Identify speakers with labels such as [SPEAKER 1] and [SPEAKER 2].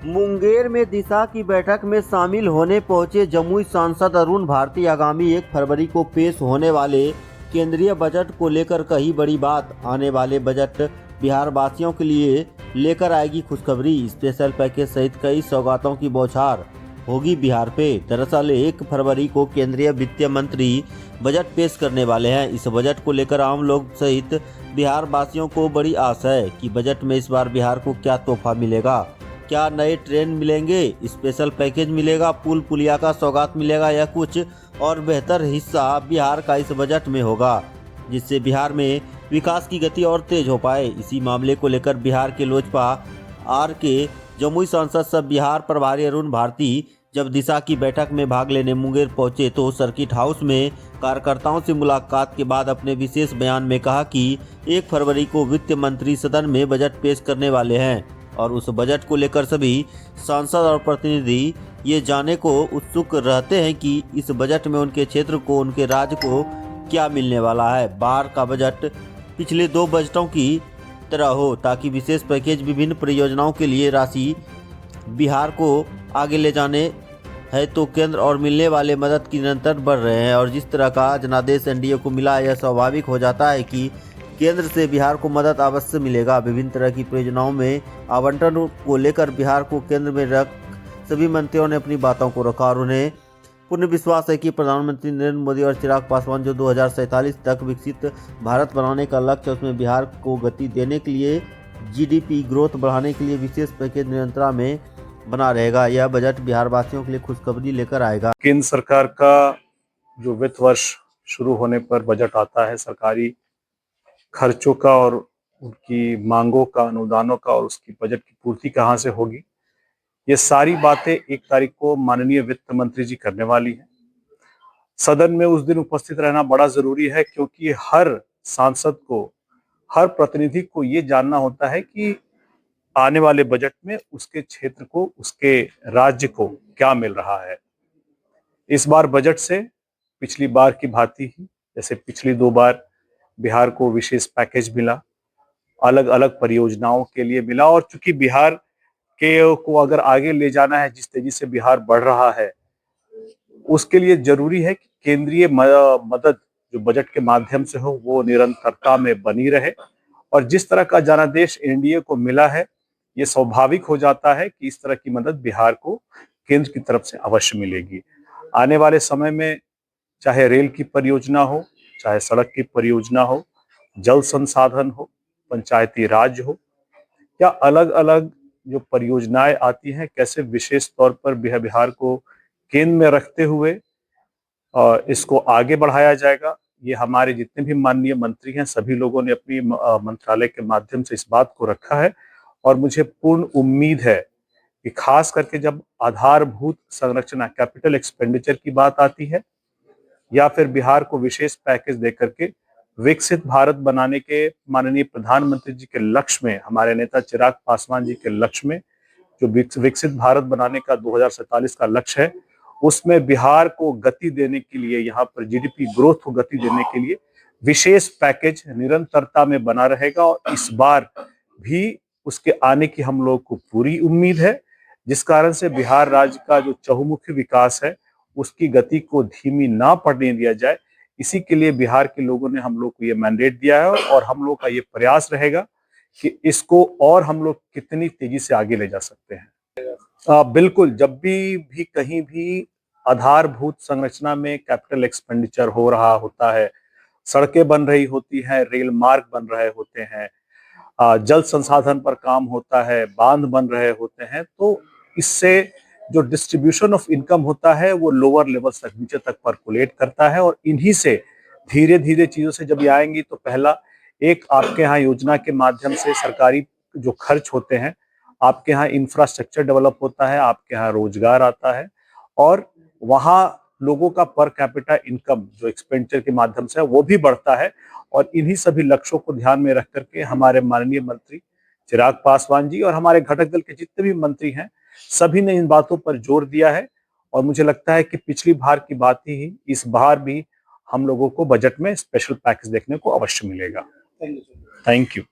[SPEAKER 1] मुंगेर में दिशा की बैठक में शामिल होने पहुंचे जमुई सांसद अरुण भारती आगामी 1 फरवरी को पेश होने वाले केंद्रीय बजट को लेकर कही बड़ी बात। आने वाले बजट बिहार वासियों के लिए लेकर आएगी खुशखबरी। स्पेशल पैकेज सहित कई सौगातों की बौछार होगी बिहार पे। दरअसल 1 फरवरी को केंद्रीय वित्त मंत्री बजट पेश करने वाले हैं। इस बजट को लेकर आम लोग सहित बिहार वासियों को बड़ी आशा है कि बजट में इस बार बिहार को क्या तोहफा मिलेगा। क्या नए ट्रेन मिलेंगे, स्पेशल पैकेज मिलेगा, पुल पुलिया का सौगात मिलेगा या कुछ और बेहतर हिस्सा बिहार का इस बजट में होगा, जिससे बिहार में विकास की गति और तेज हो पाए। इसी मामले को लेकर बिहार के लोजपा आर के जमुई सांसद सब बिहार प्रभारी अरुण भारती जब दिशा की बैठक में भाग लेने मुंगेर पहुंचे तो सर्किट हाउस में कार्यकर्ताओं से मुलाकात के बाद अपने विशेष बयान में कहा कि 1 फरवरी को वित्त मंत्री सदन में बजट पेश करने वाले हैं और उस बजट को लेकर सभी सांसद और प्रतिनिधि ये जानने को उत्सुक रहते हैं कि इस बजट में उनके क्षेत्र को, उनके राज्य को क्या मिलने वाला है। बाहर का बजट पिछले 2 बजटों की तरह हो ताकि विशेष पैकेज, विभिन्न परियोजनाओं के लिए राशि बिहार को आगे ले जाने है तो केंद्र और मिलने वाले मदद की निरंतर बढ़ रहे हैं। और जिस तरह का जनादेश एनडीए को मिला, यह स्वाभाविक हो जाता है कि केंद्र से बिहार को मदद अवश्य मिलेगा। विभिन्न तरह की परियोजनाओं में आवंटन को लेकर बिहार को केंद्र में रख सभी मंत्रियों ने अपनी बातों को रखा और उन्हें पूर्ण विश्वास है कि प्रधानमंत्री नरेंद्र मोदी और चिराग पासवान जो 2047 तक विकसित भारत बनाने का लक्ष्य है, उसमें बिहार को गति देने के लिए जीडीपी ग्रोथ बढ़ाने के लिए विशेष पैकेज निरंतरता में बना रहेगा। यह बजट बिहार वासियों के लिए खुशखबरी लेकर आएगा।
[SPEAKER 2] केंद्र सरकार का जो वित्त वर्ष शुरू होने पर बजट आता है, सरकारी खर्चों का और उनकी मांगों का, अनुदानों का और उसकी बजट की पूर्ति कहाँ से होगी, ये सारी बातें 1 तारीख को माननीय वित्त मंत्री जी करने वाली हैं। सदन में उस दिन उपस्थित रहना बड़ा जरूरी है क्योंकि हर सांसद को, हर प्रतिनिधि को ये जानना होता है कि आने वाले बजट में उसके क्षेत्र को, उसके राज्य को क्या मिल रहा है। इस बार बजट से पिछली बार की भांति ही, जैसे पिछली 2 बार बिहार को विशेष पैकेज मिला, अलग अलग परियोजनाओं के लिए मिला और चूंकि बिहार के को अगर आगे ले जाना है, जिस तेजी से बिहार बढ़ रहा है, उसके लिए जरूरी है कि केंद्रीय मदद जो बजट के माध्यम से हो वो निरंतरता में बनी रहे। और जिस तरह का जनादेश एनडीए को मिला है, ये स्वाभाविक हो जाता है कि इस तरह की मदद बिहार को केंद्र की तरफ से अवश्य मिलेगी। आने वाले समय में चाहे रेल की परियोजना हो, चाहे सड़क की परियोजना हो, जल संसाधन हो, पंचायती राज हो या अलग अलग जो परियोजनाएं आती हैं, कैसे विशेष तौर पर बिहार को केंद्र में रखते हुए इसको आगे बढ़ाया जाएगा। ये हमारे जितने भी माननीय मंत्री हैं, सभी लोगों ने अपनी मंत्रालय के माध्यम से इस बात को रखा है और मुझे पूर्ण उम्मीद है कि खास करके जब आधारभूत संरचना, कैपिटल एक्सपेंडिचर की बात आती है या फिर बिहार को विशेष पैकेज देकर के विकसित भारत बनाने के माननीय प्रधानमंत्री जी के लक्ष्य में, हमारे नेता चिराग पासवान जी के लक्ष्य में, जो विकसित भारत बनाने का 2047 का लक्ष्य है, उसमें बिहार को गति देने के लिए, यहाँ पर जीडीपी ग्रोथ को गति देने के लिए विशेष पैकेज निरंतरता में बना रहेगा और इस बार भी उसके आने की हम लोग को पूरी उम्मीद है, जिस कारण से बिहार राज्य का जो चहुमुखी विकास है उसकी गति को धीमी ना पड़ने दिया जाए। इसी के लिए बिहार के लोगों ने हम लोग को ये मैंडेट दिया है और हम लोग का ये प्रयास रहेगा कि इसको और हम लोग कितनी तेजी से आगे ले जा सकते हैं। बिल्कुल, जब भी कहीं भी आधारभूत संरचना में कैपिटल एक्सपेंडिचर हो रहा होता है, सड़कें बन रही होती हैं, रेल मार्ग बन रहे होते हैं, जल संसाधन पर काम होता है, बांध बन रहे होते हैं, तो इससे जो डिस्ट्रीब्यूशन ऑफ इनकम होता है वो लोअर लेवल तक, नीचे तक परकुलेट करता है और इन्हीं से धीरे धीरे चीजों से जब ये आएंगी तो पहला एक आपके यहाँ योजना के माध्यम से सरकारी जो खर्च होते हैं, आपके यहाँ इंफ्रास्ट्रक्चर डेवलप होता है, आपके यहाँ रोजगार आता है और वहाँ लोगों का पर कैपिटा इनकम जो एक्सपेंडिचर के माध्यम से है वो भी बढ़ता है। और इन्हीं सभी लक्ष्यों को ध्यान में रख करके हमारे माननीय मंत्री चिराग पासवान जी और हमारे घटक दल के जितने भी मंत्री हैं, सभी ने इन बातों पर जोर दिया है और मुझे लगता है कि पिछली बार की बात ही इस बार भी हम लोगों को बजट में स्पेशल पैकेज देखने को अवश्य मिलेगा। Thank you.